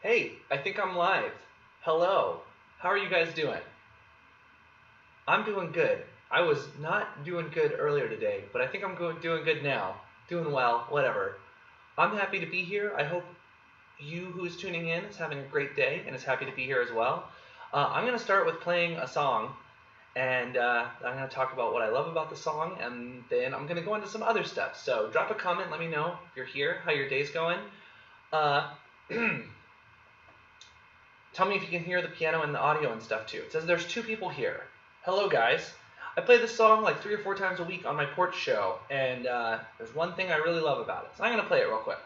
Hey, I think I'm live. Hello. How are you guys doing? I'm doing good. I was not doing good earlier today, but I think I'm doing good now. Doing well, whatever. I'm happy to be here. I hope you who's tuning in is having a great day and is happy to be here as well. I'm going to start with playing a song, and I'm going to talk about what I love about the song, and then I'm going to go into some other stuff. So drop a comment, let me know if you're here, how your day's going. Uh, Tell me if you can hear the piano and the audio and stuff too. It says there's two people here. Hello, guys. I play this song like 3 or 4 times a week on my porch show, and there's one thing I really love about it. So I'm going to play it real quick.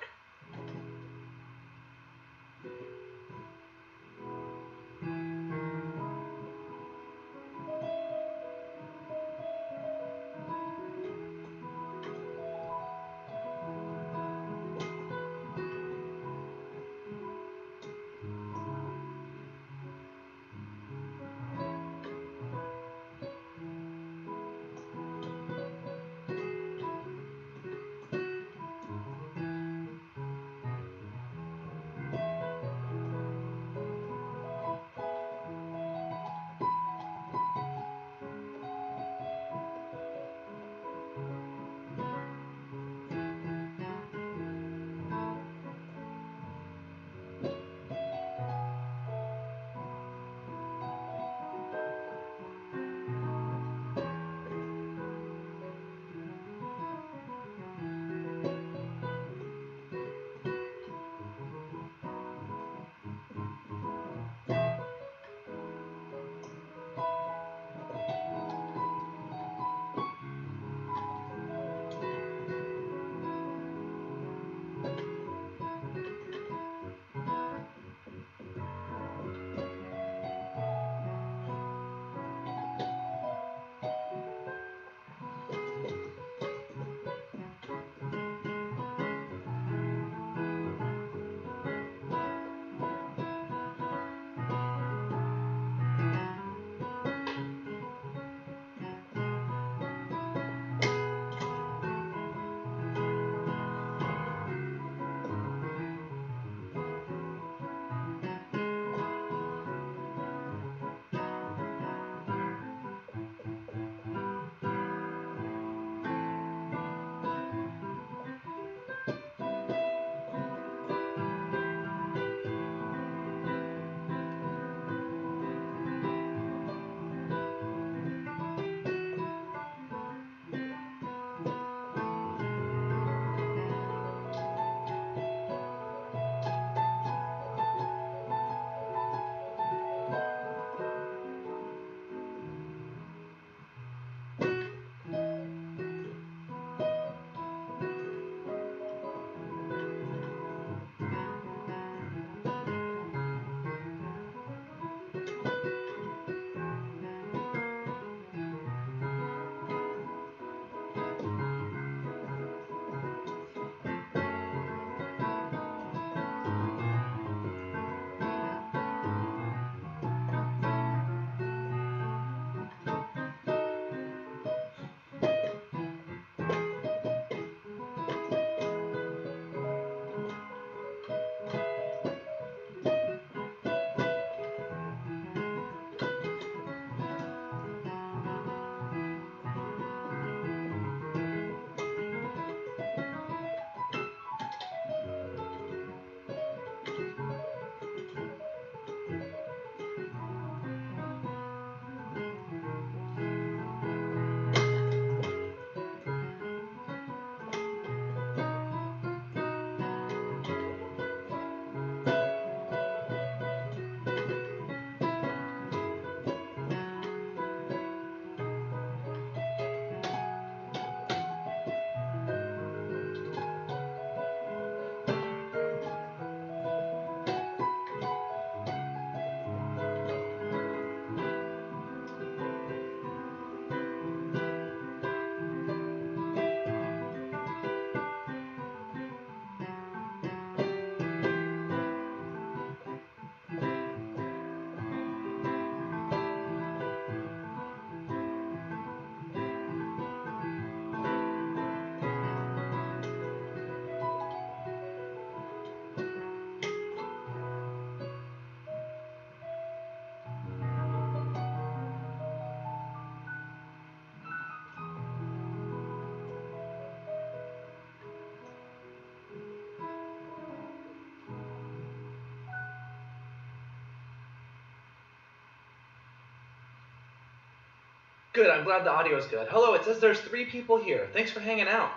Good, I'm glad the audio is good. Hello, it says there's 3 people here. Thanks for hanging out.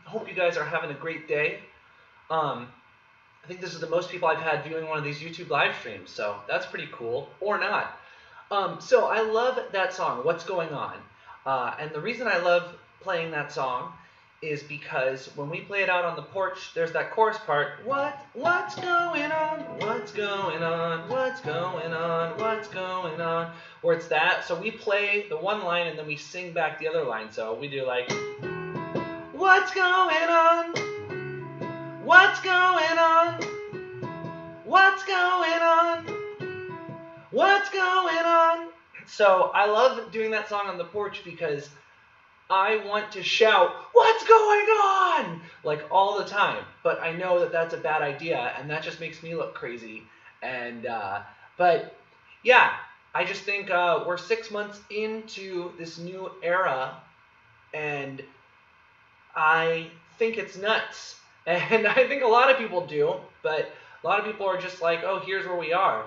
Hope you guys are having a great day. I think this is the most people I've had viewing one of these YouTube live streams, so that's pretty cool. Or not. So I love that song, What's Going On? And the reason I love playing that song is because when we play it out on the porch, there's that chorus part, what's going on, what's going on, what's going on, what's going on, where it's that. So we play the one line and then we sing back the other line. So we do like, what's going on, what's going on, what's going on, what's going on. So I love doing that song on the porch because I want to shout, what's going on? Like all the time. But I know that that's a bad idea, and that just makes me look crazy. And but yeah, I just think we're 6 months into this new era, and I think it's nuts. And I think a lot of people do, but a lot of people are just like, oh, here's where we are.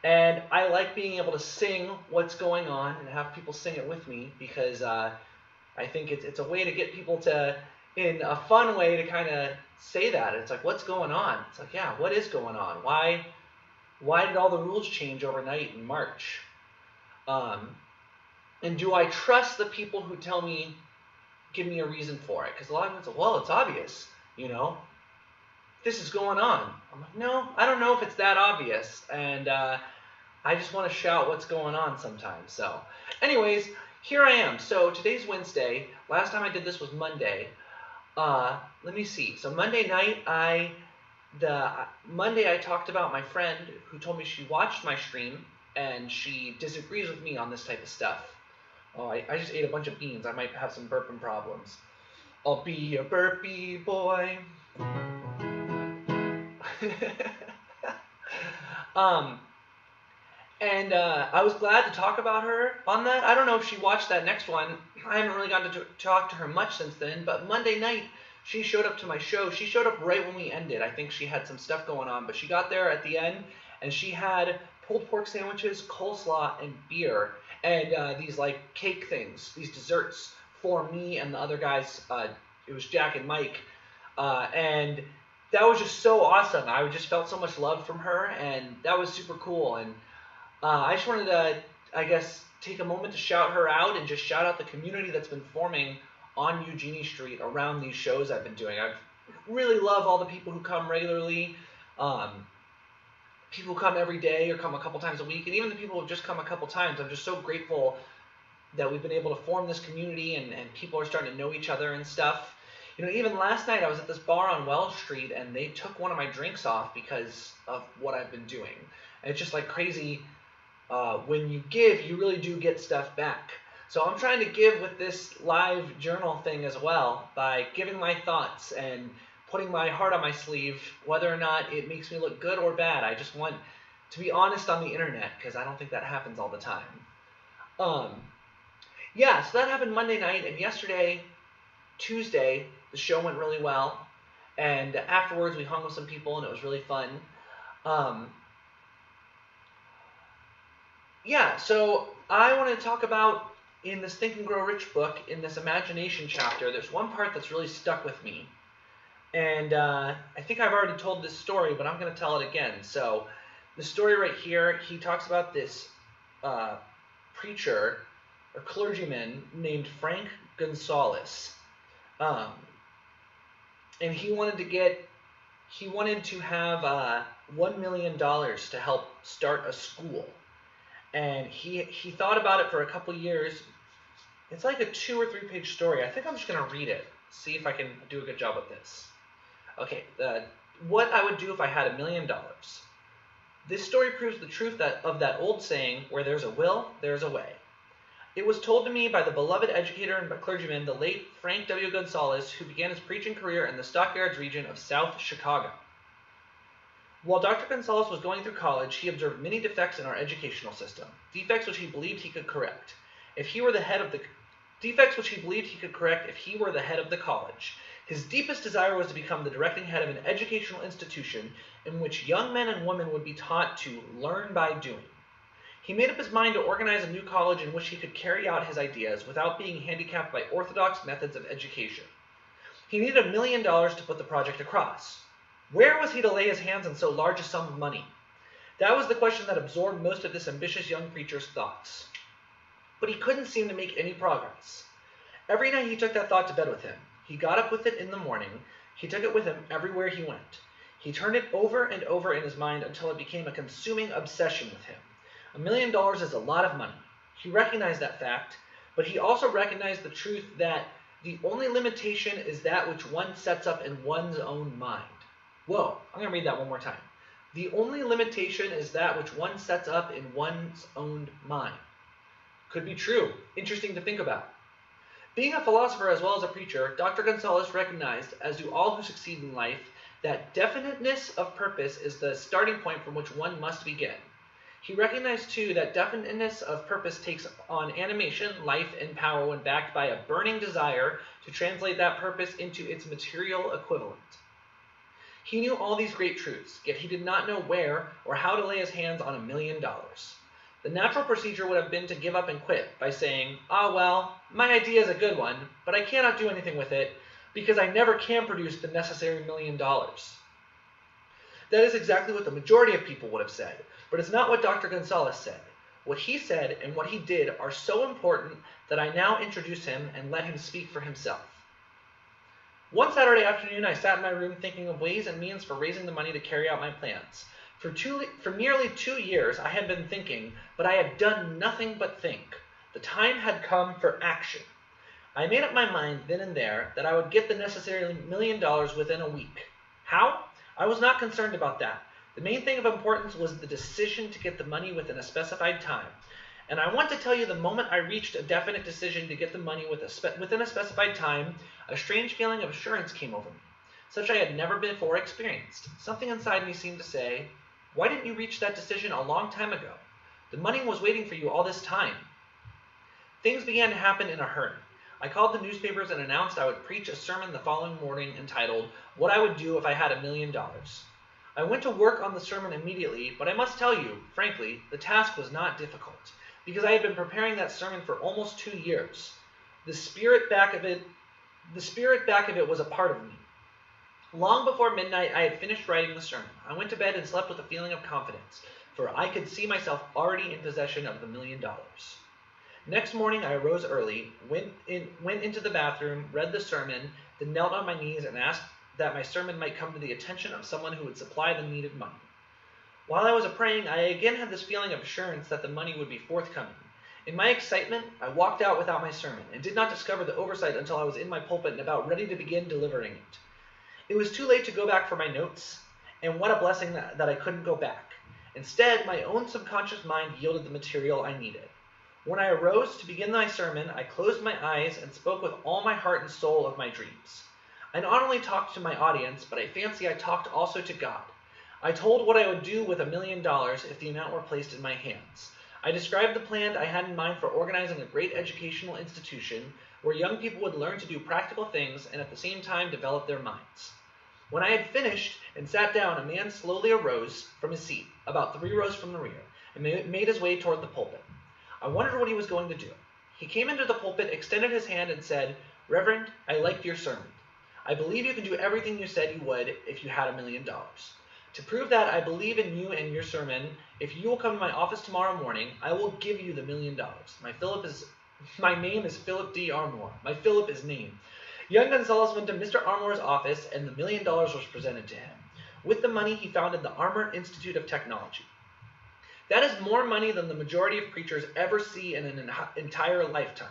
And I like being able to sing what's going on and have people sing it with me because I think it's a way to get people to, in a fun way, to kind of say that. It's like, what's going on? It's like, yeah, what is going on? Why did all the rules change overnight in March? And do I trust the people who tell me, give me a reason for it? Because a lot of them say, well, it's obvious, you know. This is going on. I'm like, no, I don't know if it's that obvious. And I just want to shout what's going on sometimes. So anyways, here I am. So today's Wednesday. Last time I did this was Monday. Let me see. So Monday night, Monday I talked about my friend who told me she watched my stream and she disagrees with me on this type of stuff. Oh, I just ate a bunch of beans. I might have some burping problems. I'll be a burpee boy. And I was glad to talk about her on that. I don't know if she watched that next one. I haven't really gotten to talk to her much since then. But Monday night, she showed up to my show. She showed up right when we ended. I think she had some stuff going on. But she got there at the end, and she had pulled pork sandwiches, coleslaw, and beer. And these, like, cake things, these desserts for me and the other guys. It was Jack and Mike. And that was just so awesome. I just felt so much love from her, and that was super cool. And I just wanted to, I guess, take a moment to shout her out and just shout out the community that's been forming on Eugenie Street around these shows I've been doing. I really love all the people who come regularly, people who come every day or come a couple times a week, and even the people who have just come a couple times. I'm just so grateful that we've been able to form this community and people are starting to know each other and stuff. You know, even last night I was at this bar on Wells Street and they took one of my drinks off because of what I've been doing. And it's just like crazy. When you give, you really do get stuff back. So I'm trying to give with this live journal thing as well by giving my thoughts and putting my heart on my sleeve, whether or not it makes me look good or bad. I just want to be honest on the internet because I don't think that happens all the time. Yeah, so that happened Monday night, and yesterday, Tuesday, the show went really well, and afterwards we hung with some people and it was really fun. Yeah, so I want to talk about, in this Think and Grow Rich book, in this imagination chapter, there's one part that's really stuck with me. And I think I've already told this story, but I'm going to tell it again. So the story right here, he talks about this preacher or clergyman named Frank Gonzalez. And he wanted to have $1 million to help start a school. And he thought about it for a couple years. It's like a 2 or 3 page story. I think I'm just going to read it, see if I can do a good job with this. Okay, what I would do if I had $1 million. This story proves the truth of that old saying, where there's a will, there's a way. It was told to me by the beloved educator and clergyman, the late Frank W. Gonzalez, who began his preaching career in the Stockyards region of South Chicago. While Dr. Gonzalez was going through college, he observed many defects in our educational system, defects which he believed he could correct if he were the head of the college. His deepest desire was to become the directing head of an educational institution in which young men and women would be taught to learn by doing. He made up his mind to organize a new college in which he could carry out his ideas without being handicapped by orthodox methods of education. He needed $1 million to put the project across. Where was he to lay his hands on so large a sum of money? That was the question that absorbed most of this ambitious young preacher's thoughts. But he couldn't seem to make any progress. Every night he took that thought to bed with him. He got up with it in the morning. He took it with him everywhere he went. He turned it over and over in his mind until it became a consuming obsession with him. $1 million is a lot of money. He recognized that fact, but he also recognized the truth that the only limitation is that which one sets up in one's own mind. Whoa, I'm going to read that one more time. The only limitation is that which one sets up in one's own mind. Could be true. Interesting to think about. Being a philosopher as well as a preacher, Dr. Gonzalez recognized, as do all who succeed in life, that definiteness of purpose is the starting point from which one must begin. He recognized, too, that definiteness of purpose takes on animation, life, and power when backed by a burning desire to translate that purpose into its material equivalent. He knew all these great truths, yet he did not know where or how to lay his hands on $1 million. The natural procedure would have been to give up and quit by saying, well, my idea is a good one, but I cannot do anything with it because I never can produce the necessary $1 million. That is exactly what the majority of people would have said, but it's not what Dr. Gonzalez said. What he said and what he did are so important that I now introduce him and let him speak for himself. One Saturday afternoon, I sat in my room thinking of ways and means for raising the money to carry out my plans. For nearly 2 years, I had been thinking, but I had done nothing but think. The time had come for action. I made up my mind then and there that I would get the necessary $1 million within a week. How? I was not concerned about that. The main thing of importance was the decision to get the money within a specified time. And I want to tell you, the moment I reached a definite decision to get the money within a specified time, a strange feeling of assurance came over me, such I had never before experienced. Something inside me seemed to say, why didn't you reach that decision a long time ago? The money was waiting for you all this time. Things began to happen in a hurry. I called the newspapers and announced I would preach a sermon the following morning entitled, What I Would Do If I Had $1 Million. I went to work on the sermon immediately, but I must tell you, frankly, the task was not difficult, because I had been preparing that sermon for almost 2 years. The spirit back of it was a part of me. Long before midnight, I had finished writing the sermon. I went to bed and slept with a feeling of confidence, for I could see myself already in possession of the $1 million. Next morning, I arose early, went into the bathroom, read the sermon, then knelt on my knees and asked that my sermon might come to the attention of someone who would supply the needed money. While I was praying, I again had this feeling of assurance that the money would be forthcoming. In my excitement, I walked out without my sermon and did not discover the oversight until I was in my pulpit and about ready to begin delivering it. It was too late to go back for my notes, and what a blessing that I couldn't go back. Instead, my own subconscious mind yielded the material I needed. When I arose to begin my sermon, I closed my eyes and spoke with all my heart and soul of my dreams. I not only talked to my audience, but I fancy I talked also to God. I told what I would do with $1 million if the amount were placed in my hands. I described the plan I had in mind for organizing a great educational institution where young people would learn to do practical things and at the same time develop their minds. When I had finished and sat down, a man slowly arose from his seat, about 3 rows from the rear, and made his way toward the pulpit. I wondered what he was going to do. He came into the pulpit, extended his hand, and said, Reverend, I liked your sermon. I believe you can do everything you said you would if you had $1 million. To prove that I believe in you and your sermon, if you will come to my office tomorrow morning, I will give you the $1 million. My name is Philip D. Armour. My Philip is name. Young Gonzalez went to Mr. Armour's office, and the $1 million was presented to him. With the money, he founded the Armour Institute of Technology. That is more money than the majority of preachers ever see in an entire lifetime.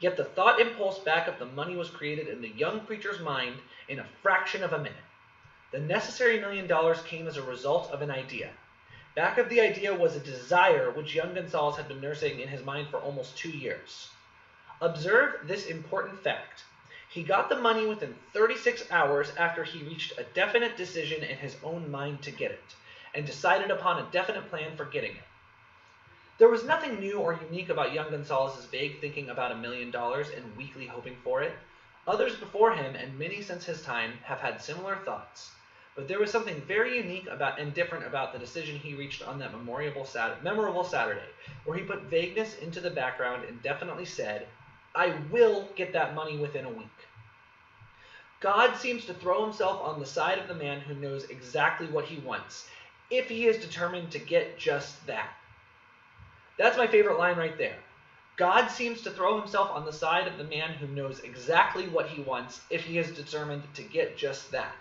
Yet the thought impulse back of the money was created in the young preacher's mind in a fraction of a minute. The necessary $1 million came as a result of an idea. Back of the idea was a desire which young Gonzalez had been nursing in his mind for almost 2 years. Observe this important fact. He got the money within 36 hours after he reached a definite decision in his own mind to get it, and decided upon a definite plan for getting it. There was nothing new or unique about young Gonzalez's vague thinking about $1 million and weakly hoping for it. Others before him, and many since his time, have had similar thoughts. But there was something very unique about and different about the decision he reached on that memorable Saturday, where he put vagueness into the background and definitely said, I will get that money within a week. God seems to throw himself on the side of the man who knows exactly what he wants, if he is determined to get just that. That's my favorite line right there. God seems to throw himself on the side of the man who knows exactly what he wants, if he is determined to get just that.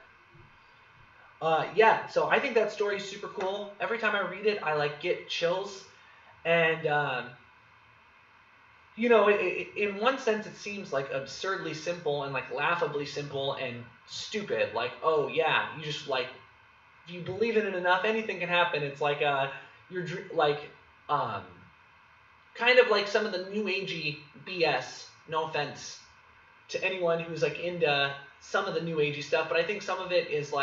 Yeah, so I think that story is super cool. Every time I read it, I get chills. And, in one sense, it seems absurdly simple and laughably simple and stupid. Oh yeah, you just if you believe in it enough, anything can happen. It's you're kind of like some of the new agey BS. No offense to anyone who's into some of the new agey stuff, but I think some of it is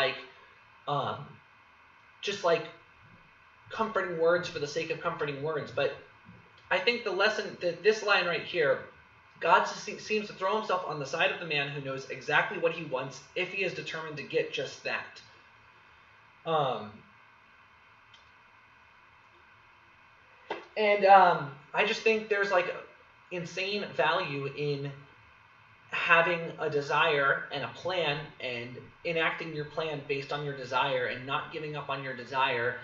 just comforting words for the sake of comforting words. But I think the lesson, this line right here, God seems to throw himself on the side of the man who knows exactly what he wants, if he is determined to get just that. I just think there's insane value in having a desire and a plan and enacting your plan based on your desire and not giving up on your desire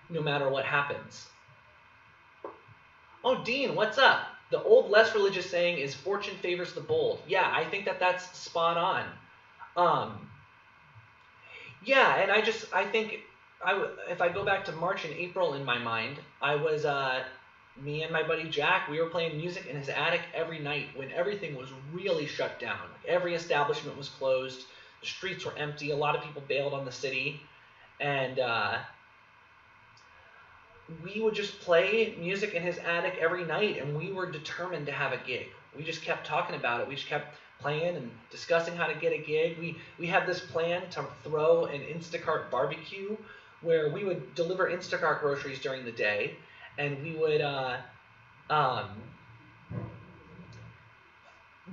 no matter what happens. Oh, Dean, what's up? The old, less religious saying is fortune favors the bold. Yeah, I think that's spot on. Yeah, and I think if I go back to March and April in my mind, I was, me and my buddy Jack, we were playing music in his attic every night when everything was really shut down. Every establishment was closed. The streets were empty. A lot of people bailed on the city. And we would just play music in his attic every night, and we were determined to have a gig. We just kept talking about it. We just kept playing and discussing how to get a gig. We had this plan to throw an Instacart barbecue where we would deliver Instacart groceries during the day, and we would,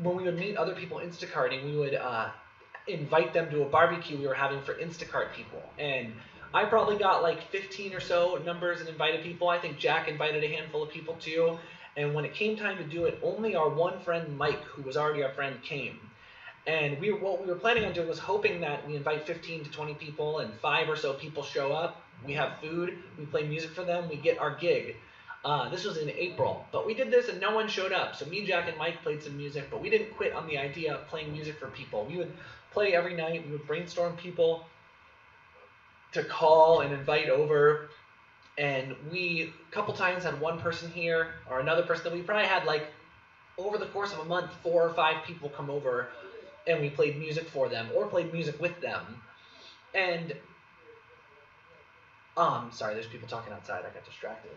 when we would meet other people Instacarting, we would invite them to a barbecue we were having for Instacart people. And I probably got 15 or so numbers and invited people. I think Jack invited a handful of people too. And when it came time to do it, only our one friend Mike, who was already our friend, came. And what we were planning on doing was hoping that we invite 15 to 20 people and 5 or so people show up. We have food, we play music for them, we get our gig. This was in April, but we did this and no one showed up. So me, Jack, and Mike played some music, but we didn't quit on the idea of playing music for people. We would play every night. We would brainstorm people to call and invite over. And we, a couple times, had one person here or another person. That we probably had, over the course of a month, 4 or 5 people come over and we played music for them or played music with them. And, sorry, there's people talking outside. I got distracted.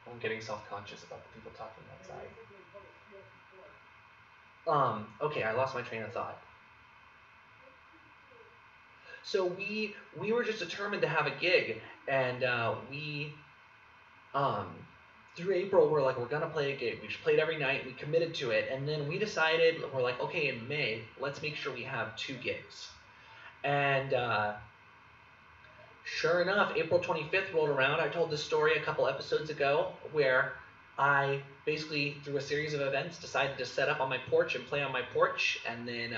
I'm getting self-conscious about the people talking outside. Okay, I lost my train of thought. So we were just determined to have a gig, and through April, we're gonna play a gig. We just played every night. We committed to it, and then we decided, we're okay, in May, let's make sure we have 2 gigs. And sure enough, April 25th rolled around. I told this story a couple episodes ago where I basically, through a series of events, decided to set up on my porch and play on my porch. And then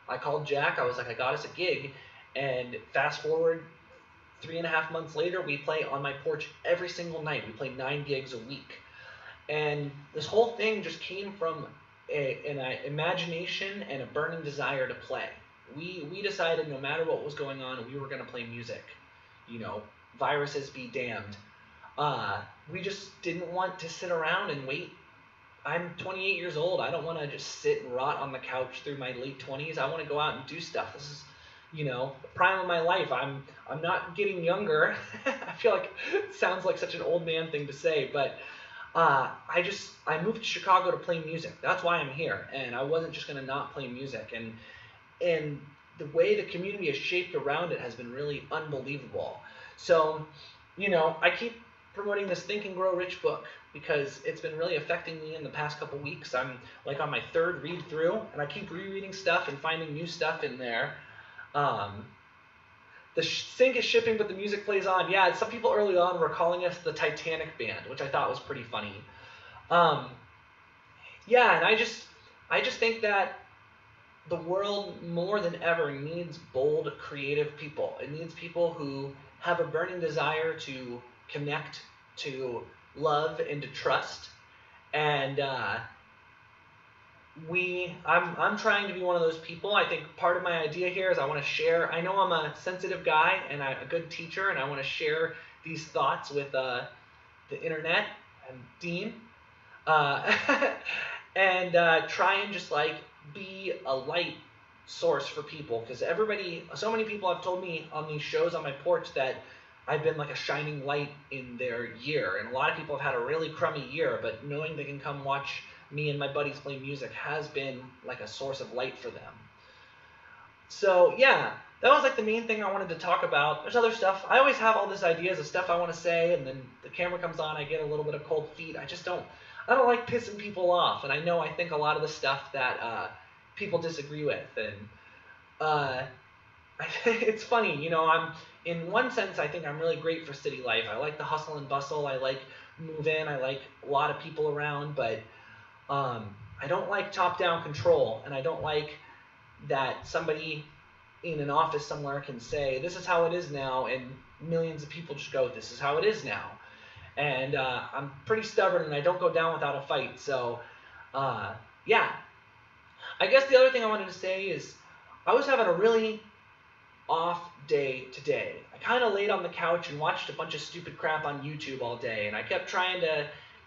I called Jack. I was I got us a gig. And fast forward 3.5 months later, we play on my porch every single night. We play 9 gigs a week. And this whole thing just came from an imagination and a burning desire to play. We decided no matter what was going on, we were going to play music. Viruses be damned. We just didn't want to sit around and wait. I'm 28 years old. I don't want to just sit and rot on the couch through my late 20s. I want to go out and do stuff. This is, the prime of my life. I'm not getting younger. I feel like it sounds like such an old man thing to say, but I moved to Chicago to play music. That's why I'm here, and I wasn't just going to not play music. And the way the community is shaped around it has been really unbelievable. So, I keep promoting this Think and Grow Rich book because it's been really affecting me in the past couple weeks. I'm like on my third read through, and I keep rereading stuff and finding new stuff in there. The sync is shipping, but the music plays on. Yeah, some people early on were calling us the Titanic Band, which I thought was pretty funny. Yeah, and I just think that the world more than ever needs bold, creative people. It needs people who have a burning desire to connect, to love, and to trust. And I'm trying to be one of those people. I think part of my idea here is I want to share. I know I'm a sensitive guy and a good teacher, and I want to share these thoughts with the internet and Dean, and try and just like be a light source for people, because so many people have told me on these shows on my porch that I've been like a shining light in their year, and a lot of people have had a really crummy year, but knowing they can come watch me and my buddies play music has been like a source of light for them. So yeah, that was like the main thing I wanted to talk about. There's other stuff. I always have all these ideas of stuff I want to say, and then the camera comes on, I get a little bit of cold feet. I don't like pissing people off, and I think a lot of the stuff that people disagree with, and it's funny, I'm in one sense I think I'm really great for city life. I like the hustle and bustle. I like move-in. I like a lot of people around, but I don't like top-down control, and I don't like that somebody in an office somewhere can say, this is how it is now, and millions of people just go, this is how it is now. And I'm pretty stubborn, and I don't go down without a fight. So, yeah. I guess the other thing I wanted to say is I was having a really off day today. I kind of laid on the couch and watched a bunch of stupid crap on YouTube all day, and I kept trying to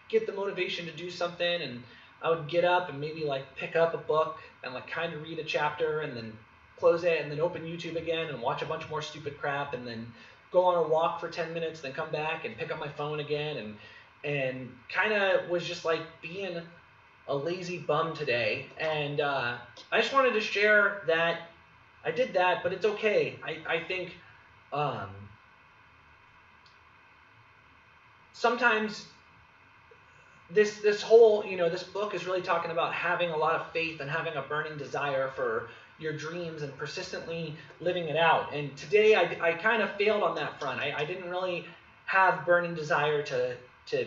get the motivation to do something, and I would get up and maybe like pick up a book and like kind of read a chapter and then close it and then open YouTube again and watch a bunch more stupid crap and then go on a walk for 10 minutes, then come back and pick up my phone again, and kind of was just like being a lazy bum today. And I just wanted to share that I did that, but it's okay. I think sometimes this whole, this book is really talking about having a lot of faith and having a burning desire for your dreams and persistently living it out. And today I kind of failed on that front. I didn't really have burning desire to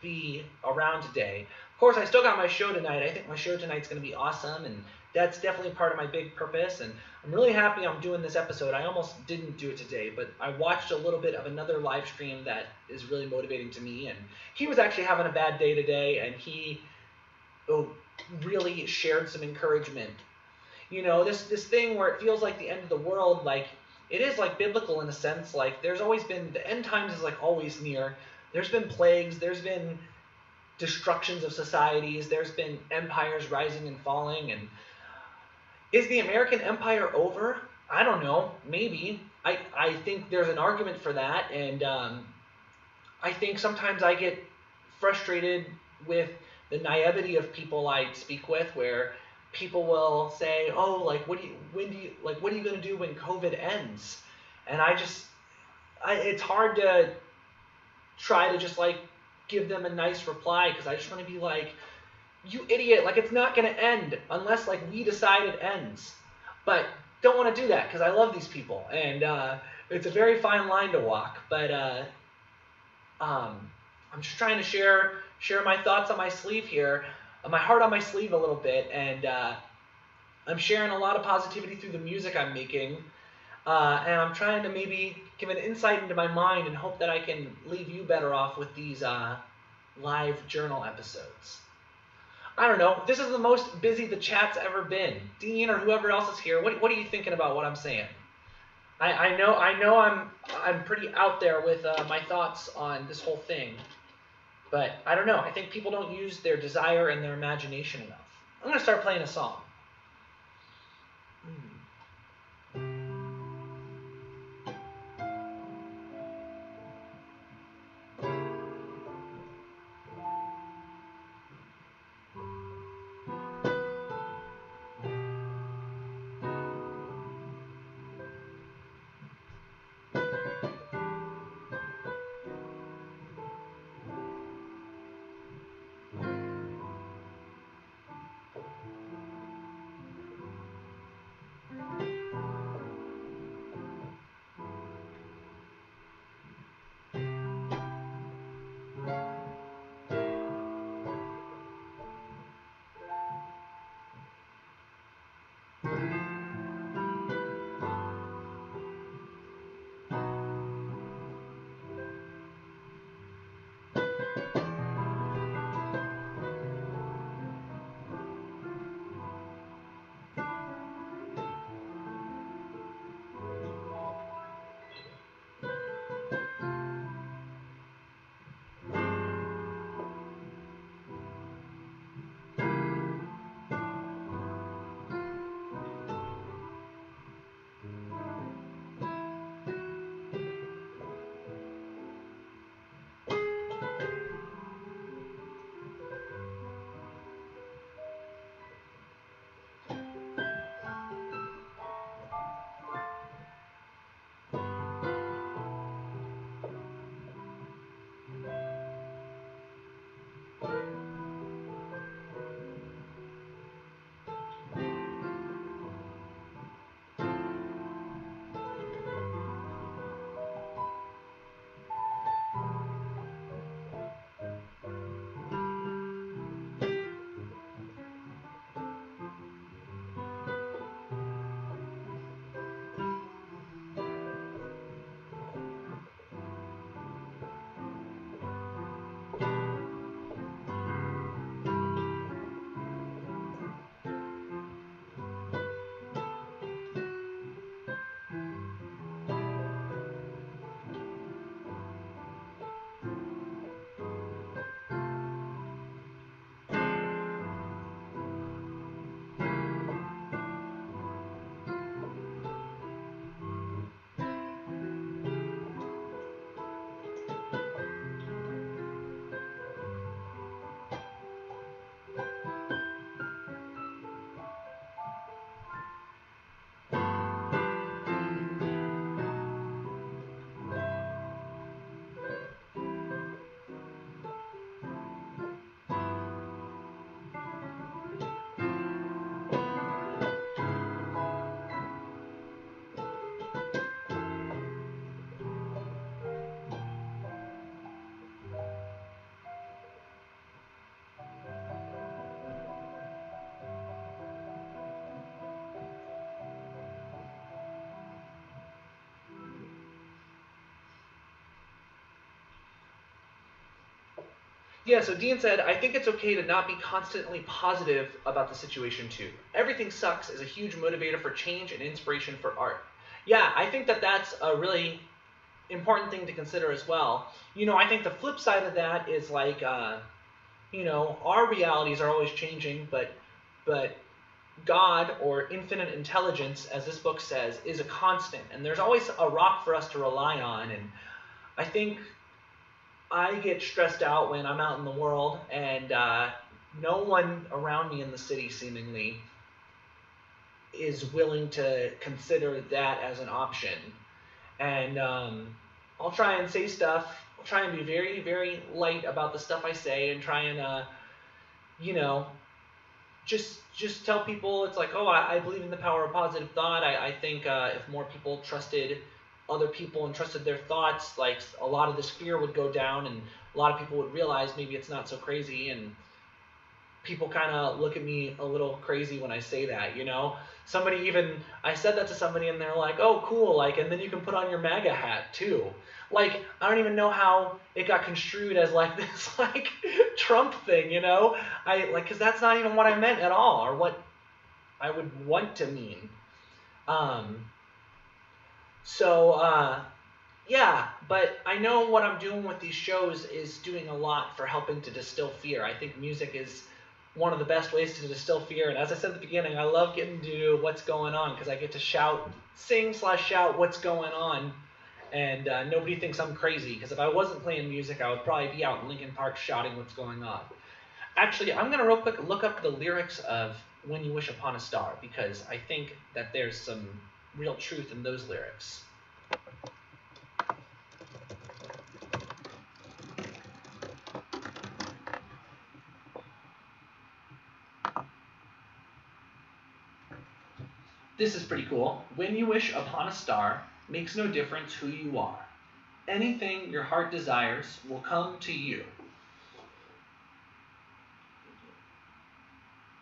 be around today. Of course, I still got my show tonight. I think my show tonight's going to be awesome, and that's definitely part of my big purpose. And I'm really happy I'm doing this episode. I almost didn't do it today, but I watched a little bit of another live stream that is really motivating to me. And he was actually having a bad day today, and he really shared some encouragement. This thing where it feels like the end of the world, like it is like biblical in a sense. Like there's always been, the end times is like always near. There's been plagues, there's been destructions of societies, there's been empires rising and falling. And is the American empire over? I don't know, maybe. I think there's an argument for that, and I think sometimes I get frustrated with the naivety of people I speak with, where people will say, "Oh, like what are you going to do when COVID ends?" And it's hard to try to just like give them a nice reply, because I just want to be like, "You idiot, like it's not going to end unless like we decide it ends." But don't want to do that because I love these people, and it's a very fine line to walk. But I'm just trying to share my thoughts on my sleeve here, my heart on my sleeve a little bit, and I'm sharing a lot of positivity through the music I'm making, and I'm trying to maybe give an insight into my mind and hope that I can leave you better off with these live journal episodes. I don't know. This is the most busy the chat's ever been. Dean or whoever else is here, what are you thinking about what I'm saying? I know I'm pretty out there with my thoughts on this whole thing, but I don't know. I think people don't use their desire and their imagination enough. I'm going to start playing a song. Yeah, so Dean said, I think it's okay to not be constantly positive about the situation too. Everything sucks is a huge motivator for change and inspiration for art. Yeah, I think that that's a really important thing to consider as well. I think the flip side of that is like, our realities are always changing, but God or infinite intelligence, as this book says, is a constant, and there's always a rock for us to rely on. And I think I get stressed out when I'm out in the world and no one around me in the city seemingly is willing to consider that as an option. And I'll try and say stuff. I'll try and be very, very light about the stuff I say and try and, just tell people it's like, oh, I believe in the power of positive thought. I think if more people trusted other people and trusted their thoughts, like a lot of this fear would go down and a lot of people would realize maybe it's not so crazy. And people kind of look at me a little crazy when I say that, I said that to somebody and they're like, oh, cool, like, and then you can put on your MAGA hat too. Like, I don't even know how it got construed as like this, like, Trump thing, because that's not even what I meant at all, or what I would want to mean. Yeah, but I know what I'm doing with these shows is doing a lot for helping to distill fear. I think music is one of the best ways to distill fear. And as I said at the beginning, I love getting to do what's going on because I get to sing/shout what's going on. And nobody thinks I'm crazy, because if I wasn't playing music, I would probably be out in Lincoln Park shouting what's going on. Actually, I'm going to real quick look up the lyrics of When You Wish Upon a Star, because I think that there's some real truth in those lyrics. This is pretty cool. When you wish upon a star, makes no difference who you are. Anything your heart desires will come to you.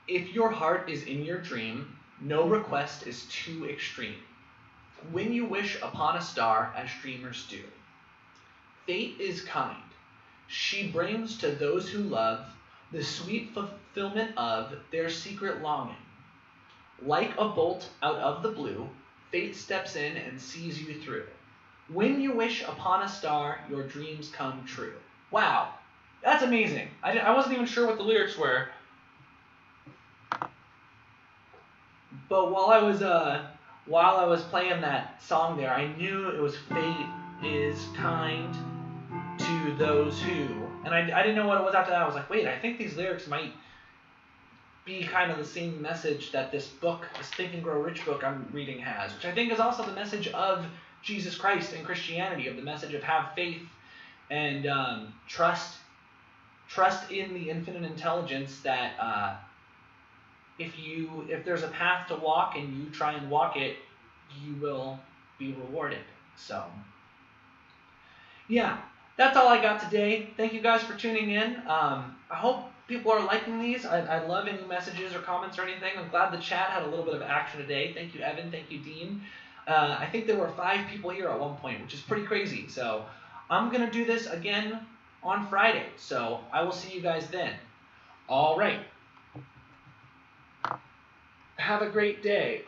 If your heart is in your dream, no request is too extreme. When you wish upon a star, as dreamers do. Fate is kind. She brings to those who love the sweet fulfillment of their secret longing. Like a bolt out of the blue, fate steps in and sees you through. When you wish upon a star, your dreams come true. Wow, that's amazing. I wasn't even sure what the lyrics were. But while I was playing that song there, I knew it was fate is kind to those who. And I didn't know what it was after that. I was like, wait, I think these lyrics might be kind of the same message that this book, this Think and Grow Rich book I'm reading has, which I think is also the message of Jesus Christ and Christianity, of the message of have faith and trust trust in the infinite intelligence that if there's a path to walk and you try and walk it, you will be rewarded. So, yeah, that's all I got today. Thank you guys for tuning in. I hope people are liking these. I love any messages or comments or anything. I'm glad the chat had a little bit of action today. Thank you, Evan. Thank you, Dean. I think there were 5 people here at one point, which is pretty crazy. So I'm going to do this again on Friday. So I will see you guys then. All right. Have a great day.